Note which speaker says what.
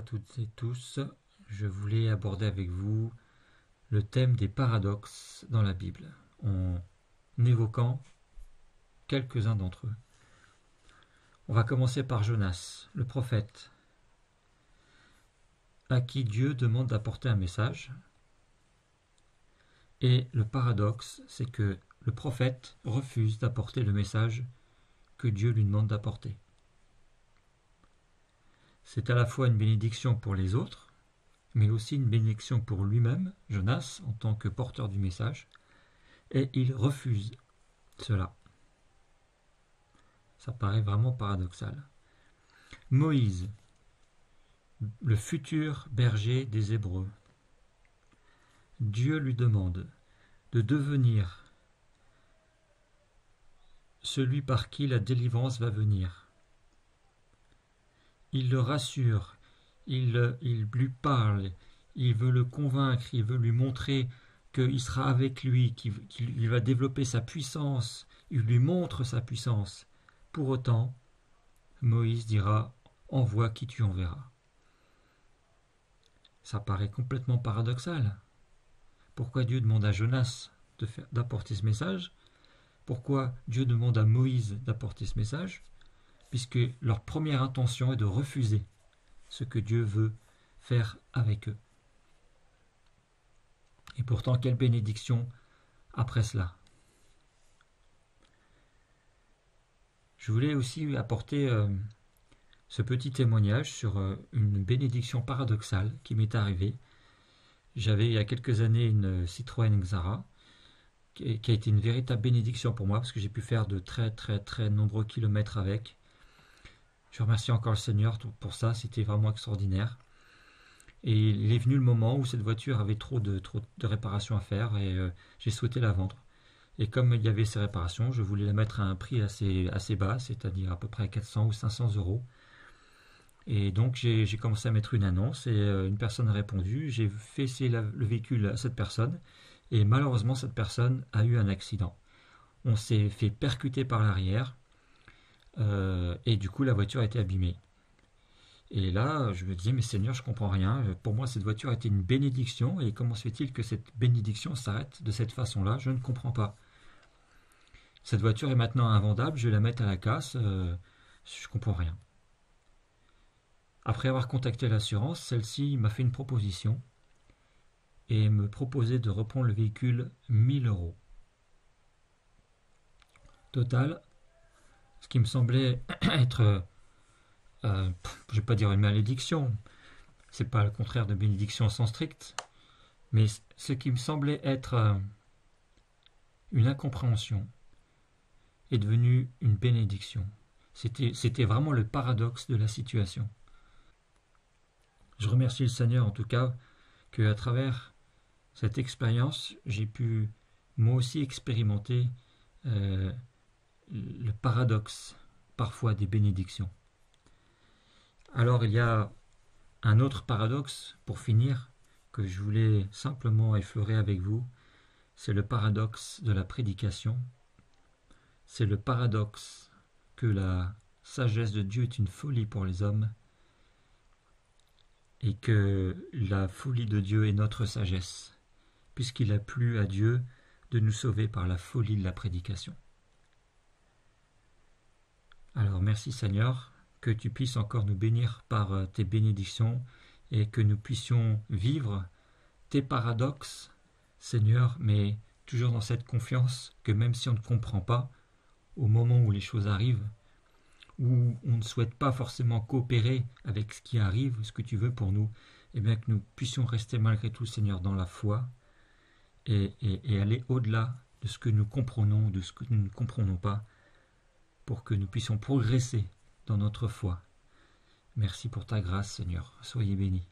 Speaker 1: toutes et tous. Je voulais aborder avec vous le thème des paradoxes dans la Bible, en évoquant quelques-uns d'entre eux. On va commencer par Jonas, le prophète, à qui Dieu demande d'apporter un message. Et le paradoxe, c'est que le prophète refuse d'apporter le message que Dieu lui demande d'apporter. C'est à la fois une bénédiction pour les autres, mais aussi une bénédiction pour lui-même, Jonas, en tant que porteur du message, et il refuse cela. Ça paraît vraiment paradoxal. Moïse, le futur berger des Hébreux, Dieu lui demande de devenir celui par qui la délivrance va venir. Il le rassure, il lui parle, il veut le convaincre, il veut lui montrer qu'il sera avec lui, qu'il va développer sa puissance, il lui montre sa puissance. Pour autant, Moïse dira « Envoie qui tu enverras ». Ça paraît complètement paradoxal. Pourquoi Dieu demande à Jonas d'apporter ce message? Pourquoi Dieu demande à Moïse d'apporter ce message? Puisque leur première intention est de refuser ce que Dieu veut faire avec eux. Et pourtant, quelle bénédiction après cela. Je voulais aussi apporter ce petit témoignage sur une bénédiction paradoxale qui m'est arrivée. J'avais il y a quelques années une Citroën Xara qui a été une véritable bénédiction pour moi parce que j'ai pu faire de très nombreux kilomètres avec. Je remercie encore le Seigneur pour ça, c'était vraiment extraordinaire. Et il est venu le moment où cette voiture avait trop de réparations à faire et j'ai souhaité la vendre. Et comme il y avait ces réparations, je voulais la mettre à un prix assez bas, c'est-à-dire à peu près 400 ou 500 euros. Et donc j'ai commencé à mettre une annonce et une personne a répondu. J'ai fait essayer le véhicule à cette personne et malheureusement cette personne a eu un accident. On s'est fait percuter par l'arrière et du coup la voiture a été abîmée. Et là je me disais mais Seigneur je comprends rien. Pour moi cette voiture a été une bénédiction et comment se fait-il que cette bénédiction s'arrête de cette façon-là? Je ne comprends pas. Cette voiture est maintenant invendable, je vais la mettre à la casse, je comprends rien. Après avoir contacté l'assurance, celle-ci m'a fait une proposition et me proposait de reprendre le véhicule 1000 euros. Total, ce qui me semblait être, je ne vais pas dire une malédiction, c'est pas le contraire de bénédiction au sens strict, mais ce qui me semblait être une incompréhension est devenu une bénédiction. C'était vraiment le paradoxe de la situation. Je remercie le Seigneur en tout cas qu'à travers cette expérience, j'ai pu moi aussi expérimenter le paradoxe parfois des bénédictions. Alors il y a un autre paradoxe pour finir que je voulais simplement effleurer avec vous, c'est le paradoxe de la prédication. C'est le paradoxe que la sagesse de Dieu est une folie pour les hommes et que la folie de Dieu est notre sagesse, puisqu'il a plu à Dieu de nous sauver par la folie de la prédication. Alors merci Seigneur, que tu puisses encore nous bénir par tes bénédictions et que nous puissions vivre tes paradoxes, Seigneur, mais toujours dans cette confiance que même si on ne comprend pas, au moment où les choses arrivent, où on ne souhaite pas forcément coopérer avec ce qui arrive, ce que tu veux pour nous, et bien que nous puissions rester malgré tout, Seigneur, dans la foi et aller au-delà de ce que nous comprenons, de ce que nous ne comprenons pas, pour que nous puissions progresser dans notre foi. Merci pour ta grâce, Seigneur. Soyez bénis.